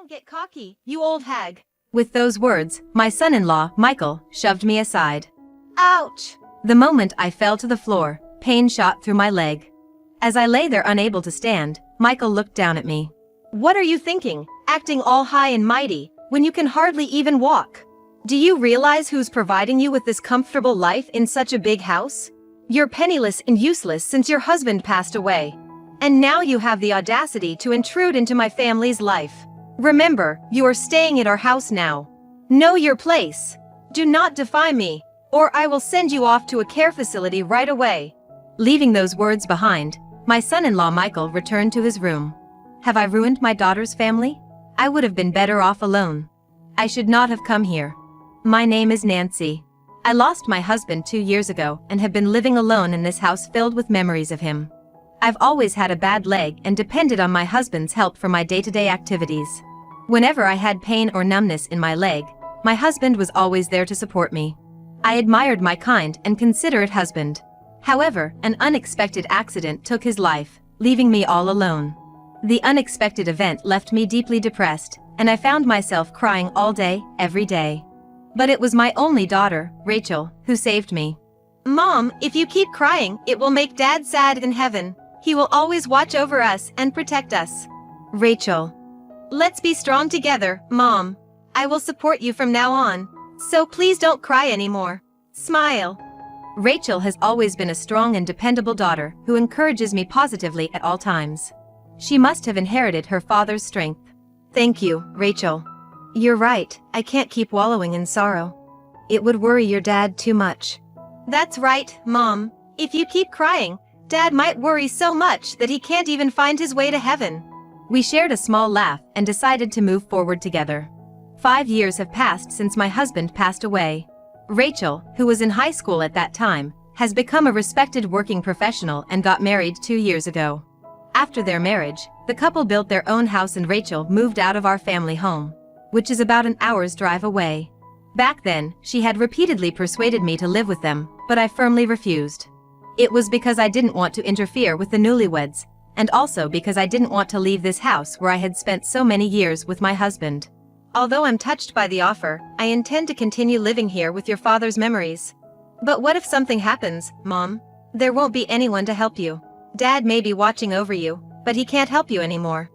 Don't get cocky, you old hag. With those words, my son-in-law, Michael, shoved me aside. Ouch! The moment I fell to the floor, pain shot through my leg. As I lay there unable to stand, Michael looked down at me. What are you thinking, acting all high and mighty, when you can hardly even walk? Do you realize who's providing you with this comfortable life in such a big house? You're penniless and useless since your husband passed away. And now you have the audacity to intrude into my family's life. Remember, you are staying at our house now. Know your place. Do not defy me, or I will send you off to a care facility right away. Leaving those words behind, my son-in-law Michael returned to his room. Have I ruined my daughter's family? I would have been better off alone. I should not have come here. My name is Nancy. I lost my husband 2 years ago and have been living alone in this house filled with memories of him. I've always had a bad leg and depended on my husband's help for my day-to-day activities. Whenever I had pain or numbness in my leg, my husband was always there to support me. I admired my kind and considerate husband. However, an unexpected accident took his life, leaving me all alone. The unexpected event left me deeply depressed, and I found myself crying all day, every day. But it was my only daughter, Rachel, who saved me. Mom, if you keep crying, it will make Dad sad in heaven. He will always watch over us and protect us. Rachel. Let's be strong together, Mom. I will support you from now on. So please don't cry anymore. Smile. Rachel has always been a strong and dependable daughter who encourages me positively at all times. She must have inherited her father's strength. Thank you, Rachel. You're right, I can't keep wallowing in sorrow. It would worry your dad too much. That's right, Mom. If you keep crying, Dad might worry so much that he can't even find his way to heaven. We shared a small laugh and decided to move forward together. 5 years have passed since my husband passed away. Rachel, who was in high school at that time, has become a respected working professional and got married 2 years ago. After their marriage, the couple built their own house and Rachel moved out of our family home, which is about an hour's drive away. Back then, she had repeatedly persuaded me to live with them, but I firmly refused. It was because I didn't want to interfere with the newlyweds, and also because I didn't want to leave this house where I had spent so many years with my husband. Although I'm touched by the offer, I intend to continue living here with your father's memories. But what if something happens, Mom? There won't be anyone to help you. Dad may be watching over you, but he can't help you anymore.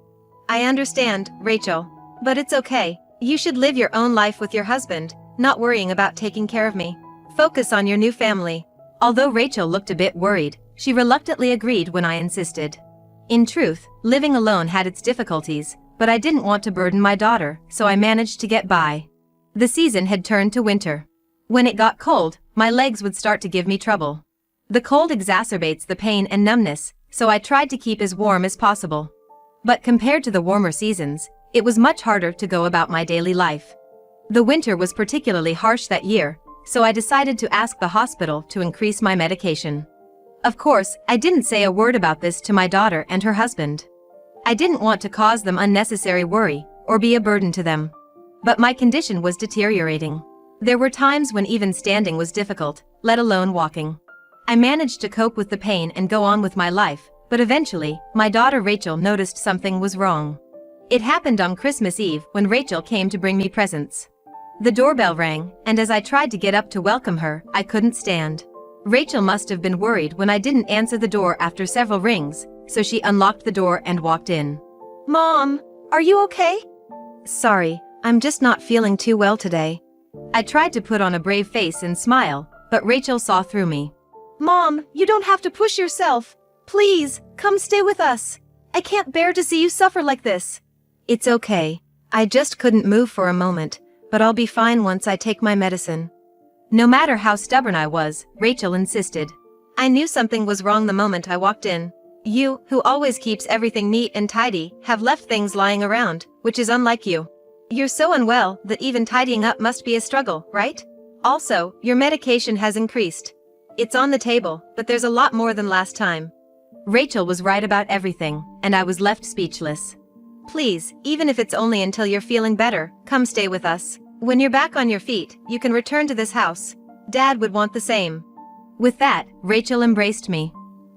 I understand, Rachel. But it's okay. You should live your own life with your husband, not worrying about taking care of me. Focus on your new family. Although Rachel looked a bit worried, she reluctantly agreed when I insisted. In truth, living alone had its difficulties, but I didn't want to burden my daughter, so I managed to get by. The season had turned to winter. When it got cold, my legs would start to give me trouble. The cold exacerbates the pain and numbness, so I tried to keep as warm as possible. But compared to the warmer seasons, it was much harder to go about my daily life. The winter was particularly harsh that year, so I decided to ask the hospital to increase my medication. Of course, I didn't say a word about this to my daughter and her husband. I didn't want to cause them unnecessary worry, or be a burden to them. But my condition was deteriorating. There were times when even standing was difficult, let alone walking. I managed to cope with the pain and go on with my life, but eventually, my daughter Rachel noticed something was wrong. It happened on Christmas Eve when Rachel came to bring me presents. The doorbell rang, and as I tried to get up to welcome her, I couldn't stand. Rachel must have been worried when I didn't answer the door after several rings, so she unlocked the door and walked in. Mom, are you okay? Sorry, I'm just not feeling too well today. I tried to put on a brave face and smile, but Rachel saw through me. Mom, you don't have to push yourself. Please, come stay with us. I can't bear to see you suffer like this. It's okay. I just couldn't move for a moment, but I'll be fine once I take my medicine. No matter how stubborn I was, Rachel insisted. I knew something was wrong the moment I walked in. You, who always keeps everything neat and tidy, have left things lying around, which is unlike you. You're so unwell that even tidying up must be a struggle, right? Also, your medication has increased. It's on the table, but there's a lot more than last time. Rachel was right about everything, and I was left speechless. Please, even if it's only until you're feeling better, come stay with us. When you're back on your feet, you can return to this house. Dad would want the same. With that, Rachel embraced me.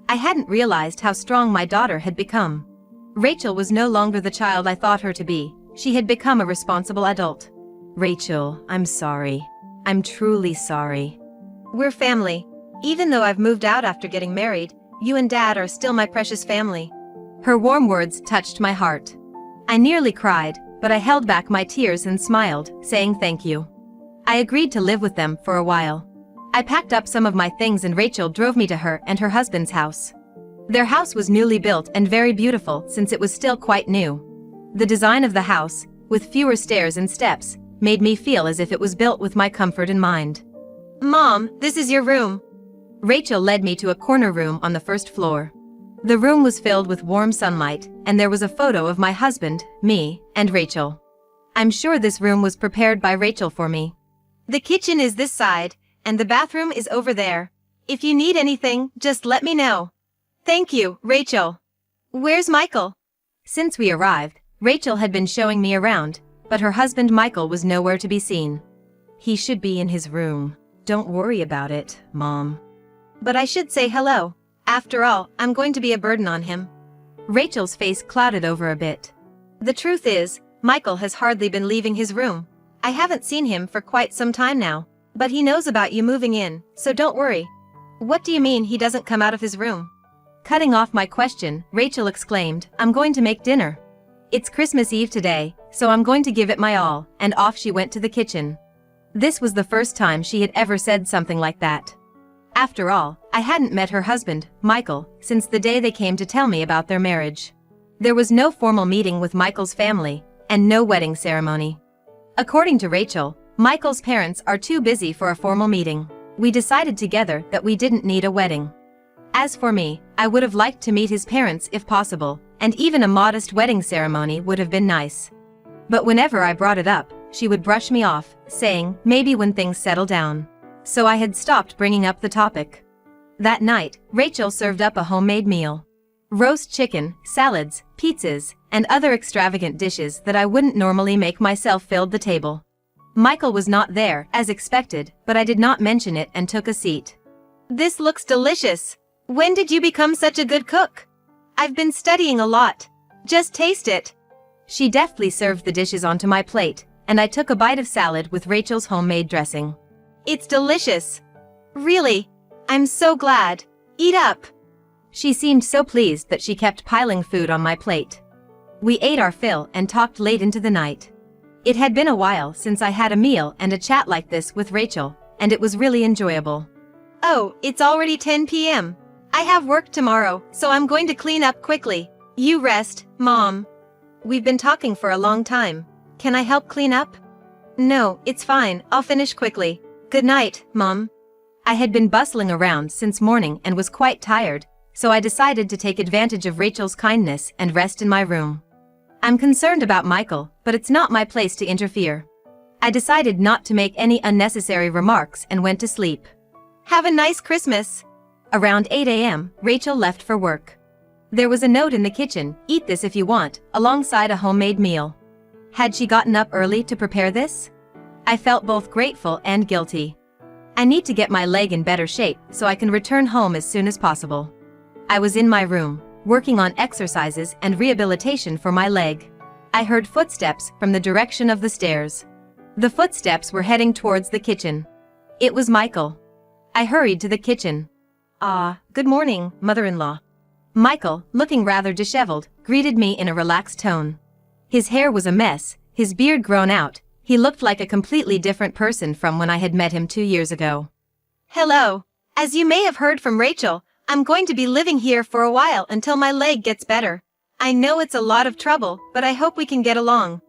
I hadn't realized how strong my daughter had become. Rachel was no longer the child I thought her to be. she had become a responsible adult. Rachel, I'm sorry. I'm truly sorry. We're family. Even though I've moved out after getting married, you and Dad are still my precious family. Her warm words touched my heart. I nearly cried, but I held back my tears and smiled, saying thank you. I agreed to live with them for a while. I packed up some of my things and Rachel drove me to her and her husband's house. Their house was newly built and very beautiful since it was still quite new. The design of the house, with fewer stairs and steps, made me feel as if it was built with my comfort in mind. Mom, this is your room. Rachel led me to a corner room on the first floor. The room was filled with warm sunlight, and there was a photo of my husband, me, and Rachel. I'm sure this room was prepared by Rachel for me. The kitchen is this side, and the bathroom is over there. If you need anything, just let me know. Thank you, Rachel. Where's Michael? Since we arrived, Rachel had been showing me around, but her husband Michael was nowhere to be seen. He should be in his room. Don't worry about it, Mom. But I should say hello. After all, I'm going to be a burden on him. Rachel's face clouded over a bit. The truth is, Michael has hardly been leaving his room. I haven't seen him for quite some time now, but he knows about you moving in, so don't worry. What do you mean he doesn't come out of his room? Cutting off my question, Rachel exclaimed, I'm going to make dinner. It's Christmas Eve today, so I'm going to give it my all, and off she went to the kitchen. This was the first time she had ever said something like that. After all, I hadn't met her husband, Michael, since the day they came to tell me about their marriage. There was no formal meeting with Michael's family, and no wedding ceremony. According to Rachel, Michael's parents are too busy for a formal meeting. We decided together that we didn't need a wedding. As for me, I would have liked to meet his parents if possible, and even a modest wedding ceremony would have been nice. But whenever I brought it up, she would brush me off, saying, maybe when things settle down. So I had stopped bringing up the topic. That night, Rachel served up a homemade meal. Roast chicken, salads, pizzas, and other extravagant dishes that I wouldn't normally make myself filled the table. Michael was not there, as expected, but I did not mention it and took a seat. This looks delicious. When did you become such a good cook? I've been studying a lot. Just taste it. She deftly served the dishes onto my plate, and I took a bite of salad with Rachel's homemade dressing. It's delicious. Really? I'm so glad. Eat up. She seemed so pleased that she kept piling food on my plate. We ate our fill and talked late into the night. It had been a while since I had a meal and a chat like this with Rachel, and it was really enjoyable. Oh, it's already 10 p.m. I have work tomorrow, so I'm going to clean up quickly. You rest, Mom. We've been talking for a long time. Can I help clean up? No, it's fine, I'll finish quickly. Good night, Mom. I had been bustling around since morning and was quite tired, so I decided to take advantage of Rachel's kindness and rest in my room. I'm concerned about Michael, but it's not my place to interfere. I decided not to make any unnecessary remarks and went to sleep. Have a nice Christmas. Around 8 a.m., Rachel left for work. There was a note in the kitchen, eat this if you want, alongside a homemade meal. Had she gotten up early to prepare this? I felt both grateful and guilty. I need to get my leg in better shape so I can return home as soon as possible. I was in my room, working on exercises and rehabilitation for my leg. I heard footsteps from the direction of the stairs. The footsteps were heading towards the kitchen. It was Michael. I hurried to the kitchen. Good morning, mother-in-law. Michael, looking rather disheveled, greeted me in a relaxed tone. His hair was a mess, his beard grown out. He looked like a completely different person from when I had met him 2 years ago. Hello. As you may have heard from Rachel, I'm going to be living here for a while until my leg gets better. I know it's a lot of trouble, but I hope we can get along.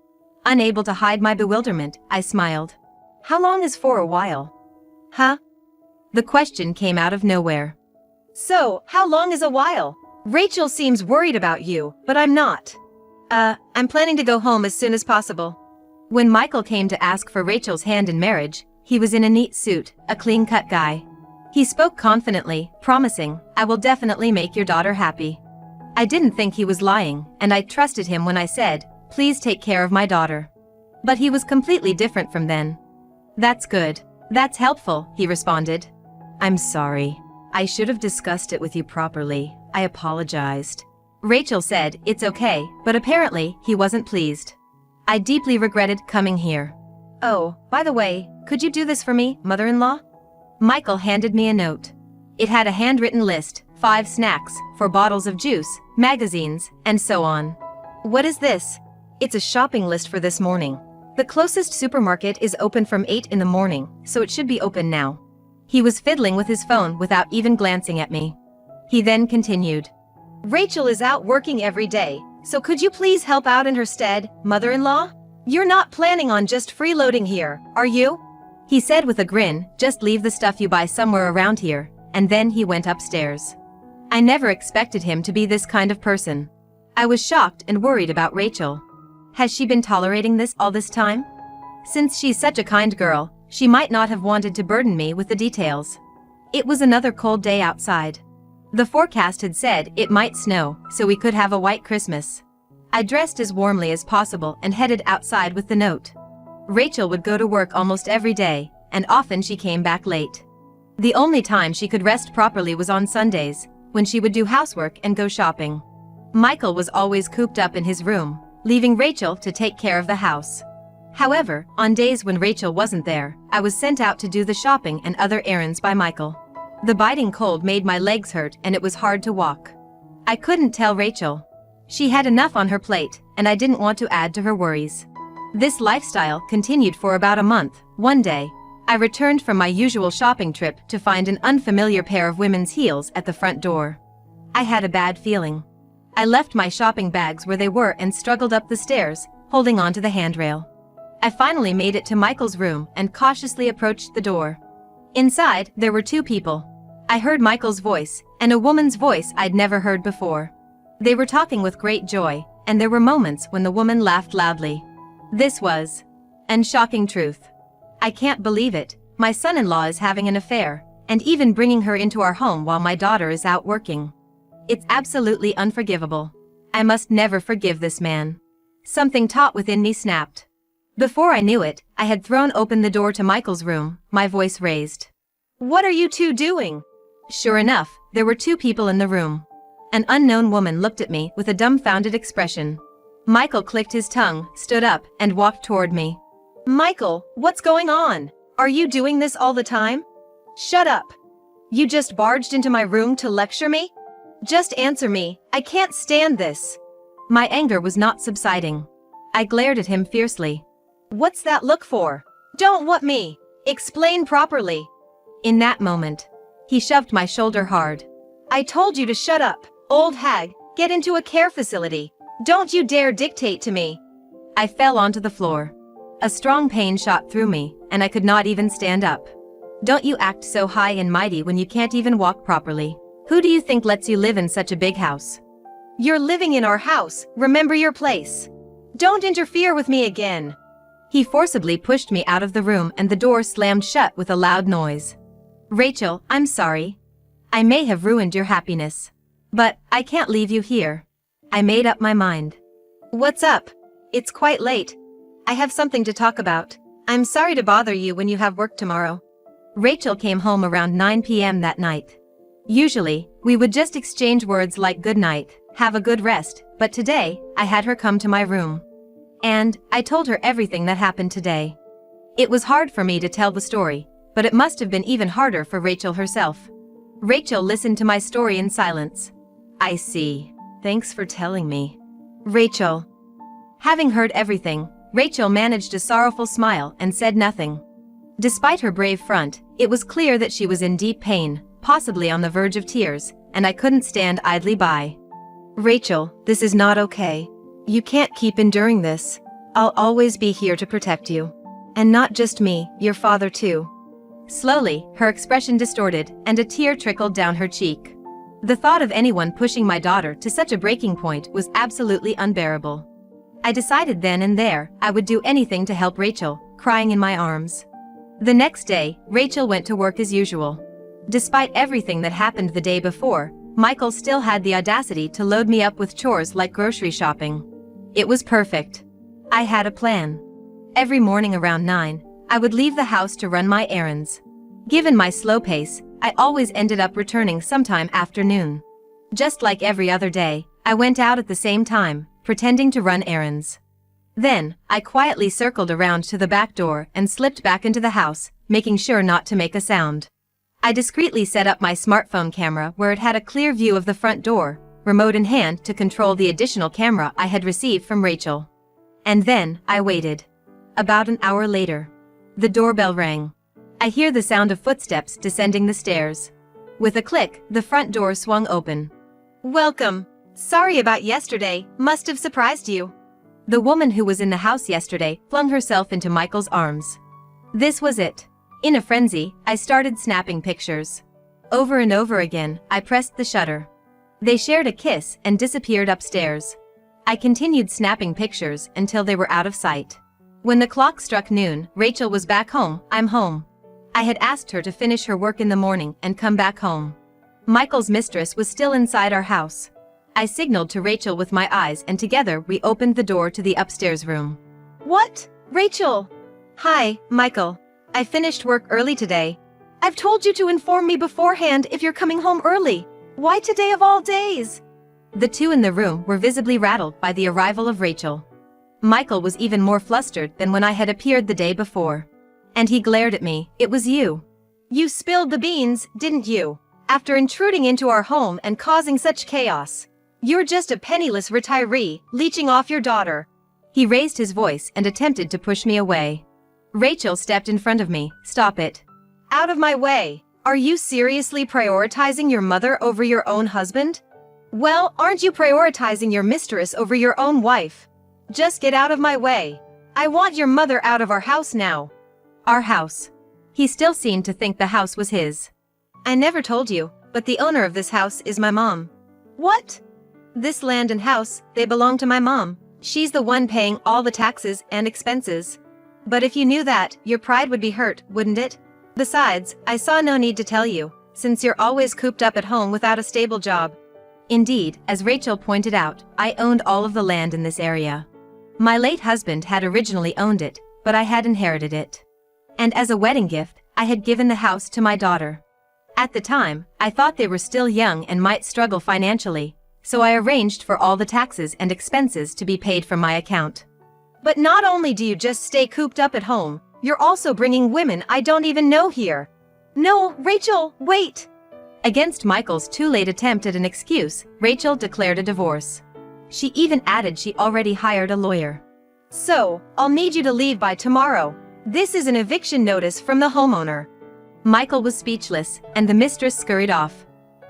Unable to hide my bewilderment, I smiled. How long is for a while? Huh? The question came out of nowhere. So, how long is a while? Rachel seems worried about you, but I'm not. I'm planning to go home as soon as possible. When Michael came to ask for Rachel's hand in marriage, he was in a neat suit, a clean-cut guy. He spoke confidently, promising, I will definitely make your daughter happy. I didn't think he was lying, and I trusted him when I said, please take care of my daughter. But he was completely different from then. That's good. That's helpful, he responded. I'm sorry. I should have discussed it with you properly. I apologized. Rachel said, it's okay, but apparently, he wasn't pleased. I deeply regretted coming here. Oh, by the way, could you do this for me, mother-in-law? Michael handed me a note. It had a handwritten list, 5 snacks, 4 bottles of juice, magazines, and so on. What is this? It's a shopping list for this morning. The closest supermarket is open from 8 in the morning, so it should be open now. He was fiddling with his phone without even glancing at me. He then continued. Rachel is out working every day, so could you please help out in her stead, mother-in-law? You're not planning on just freeloading here, are you? He said with a grin, just leave the stuff you buy somewhere around here, and then he went upstairs. I never expected him to be this kind of person. I was shocked and worried about Rachel. Has she been tolerating this all this time? Since she's such a kind girl, she might not have wanted to burden me with the details. It was another cold day outside. The forecast had said it might snow, so we could have a white Christmas. I dressed as warmly as possible and headed outside with the note. Rachel would go to work almost every day, and often she came back late. The only time she could rest properly was on Sundays, when she would do housework and go shopping. Michael was always cooped up in his room, leaving Rachel to take care of the house. However, on days when Rachel wasn't there, I was sent out to do the shopping and other errands by Michael. The biting cold made my legs hurt and it was hard to walk. I couldn't tell Rachel. She had enough on her plate, and I didn't want to add to her worries. This lifestyle continued for about a month. One day, I returned from my usual shopping trip to find an unfamiliar pair of women's heels at the front door. I had a bad feeling. I left my shopping bags where they were and struggled up the stairs, holding onto the handrail. I finally made it to Michael's room and cautiously approached the door. Inside, there were 2 people. I heard Michael's voice, and a woman's voice I'd never heard before. They were talking with great joy, and there were moments when the woman laughed loudly. This was an shocking truth. I can't believe it. My son-in-law is having an affair, and even bringing her into our home while my daughter is out working. It's absolutely unforgivable. I must never forgive this man. Something taut within me snapped. Before I knew it, I had thrown open the door to Michael's room, my voice raised. What are you 2 doing? Sure enough, there were 2 people in the room. An unknown woman looked at me with a dumbfounded expression. Michael clicked his tongue, stood up, and walked toward me. Michael, what's going on? Are you doing this all the time? Shut up. You just barged into my room to lecture me? Just answer me, I can't stand this. My anger was not subsiding. I glared at him fiercely. What's that look for? Don't what me? Explain properly. In that moment, he shoved my shoulder hard. I told you to shut up, old hag, get into a care facility. Don't you dare dictate to me. I fell onto the floor. A strong pain shot through me, and I could not even stand up. Don't you act so high and mighty when you can't even walk properly. Who do you think lets you live in such a big house? You're living in our house, remember your place. Don't interfere with me again. He forcibly pushed me out of the room and the door slammed shut with a loud noise. Rachel, I'm sorry. I may have ruined your happiness. But I can't leave you here. I made up my mind. What's up? It's quite late. I have something to talk about. I'm sorry to bother you when you have work tomorrow. Rachel came home around 9 p.m. that night. Usually, we would just exchange words like good night, have a good rest, but today, I had her come to my room. And I told her everything that happened today. It was hard for me to tell the story, but it must have been even harder for Rachel herself. Rachel listened to my story in silence. I see. Thanks for telling me. Rachel. Having heard everything, Rachel managed a sorrowful smile and said nothing. Despite her brave front, it was clear that she was in deep pain, possibly on the verge of tears, and I couldn't stand idly by. Rachel, this is not okay. You can't keep enduring this. I'll always be here to protect you. And not just me, your father too. Slowly, her expression distorted, and a tear trickled down her cheek. The thought of anyone pushing my daughter to such a breaking point was absolutely unbearable. I decided then and there, I would do anything to help Rachel, crying in my arms. The next day, Rachel went to work as usual. Despite everything that happened the day before, Michael still had the audacity to load me up with chores like grocery shopping. It was perfect. I had a plan. Every morning around 9, I would leave the house to run my errands. Given my slow pace, I always ended up returning sometime after noon. Just like every other day, I went out at the same time, pretending to run errands. Then, I quietly circled around to the back door and slipped back into the house, making sure not to make a sound. I discreetly set up my smartphone camera where it had a clear view of the front door, remote in hand to control the additional camera I had received from Rachel. And then, I waited. About an hour later. The doorbell rang. I hear the sound of footsteps descending the stairs. With a click, the front door swung open. "Welcome. Sorry about yesterday, must have surprised you." The woman who was in the house yesterday flung herself into Michael's arms. This was it. In a frenzy, I started snapping pictures. Over and over again, I pressed the shutter. They shared a kiss and disappeared upstairs. I continued snapping pictures until they were out of sight. When the clock struck noon, Rachel was back home. I'm home. I had asked her to finish her work in the morning and come back home. Michael's mistress was still inside our house. I signaled to Rachel with my eyes and together we opened the door to the upstairs room. "What? Rachel?" "Hi, Michael. I finished work early today. I've told you to inform me beforehand if you're coming home early. Why today of all days?" The two in the room were visibly rattled by the arrival of Rachel. Michael was even more flustered than when I had appeared the day before. And he glared at me. "It was you. You spilled the beans, didn't you? After intruding into our home and causing such chaos. You're just a penniless retiree, leeching off your daughter." He raised his voice and attempted to push me away. Rachel stepped in front of me. "Stop it. Out of my way. Are you seriously prioritizing your mother over your own husband? Well, aren't you prioritizing your mistress over your own wife? Just get out of my way. I want your mother out of our house now." Our house. He still seemed to think the house was his. "I never told you, but the owner of this house is my mom." "What?" "This land and house, they belong to my mom. She's the one paying all the taxes and expenses. But if you knew that, your pride would be hurt, wouldn't it? Besides, I saw no need to tell you, since you're always cooped up at home without a stable job." Indeed, as Rachel pointed out, I owned all of the land in this area. My late husband had originally owned it, but I had inherited it. And as a wedding gift, I had given the house to my daughter. At the time, I thought they were still young and might struggle financially, so I arranged for all the taxes and expenses to be paid from my account. "But not only do you just stay cooped up at home, you're also bringing women I don't even know here." "No, Rachel, wait." Against Michael's too late attempt at an excuse, Rachel declared a divorce. She even added she already hired a lawyer. "So, I'll need you to leave by tomorrow. This is an eviction notice from the homeowner." Michael was speechless, and the mistress scurried off.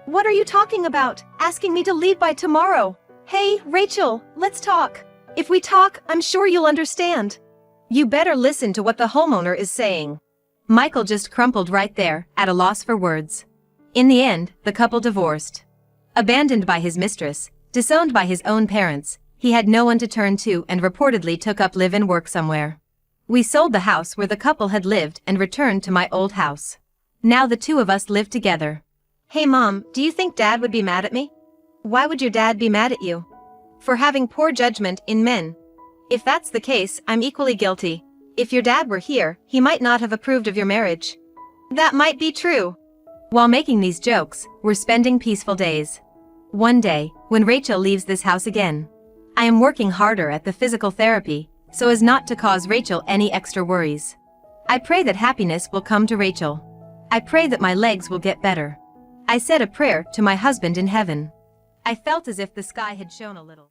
"What are you talking about, asking me to leave by tomorrow? Hey, Rachel, let's talk. If we talk, I'm sure you'll understand." "You better listen to what the homeowner is saying." Michael just crumpled right there, at a loss for words. In the end, the couple divorced. Abandoned by his mistress, disowned by his own parents, he had no one to turn to and reportedly took up live and work somewhere. We sold the house where the couple had lived and returned to my old house. Now the two of us live together. "Hey Mom, do you think Dad would be mad at me?" "Why would your dad be mad at you?" "For having poor judgment in men." "If that's the case, I'm equally guilty. If your dad were here, he might not have approved of your marriage." "That might be true." While making these jokes, we're spending peaceful days. One day, when Rachel leaves this house again, I am working harder at the physical therapy, so as not to cause Rachel any extra worries. I pray that happiness will come to Rachel. I pray that my legs will get better. I said a prayer to my husband in heaven. I felt as if the sky had shone a little.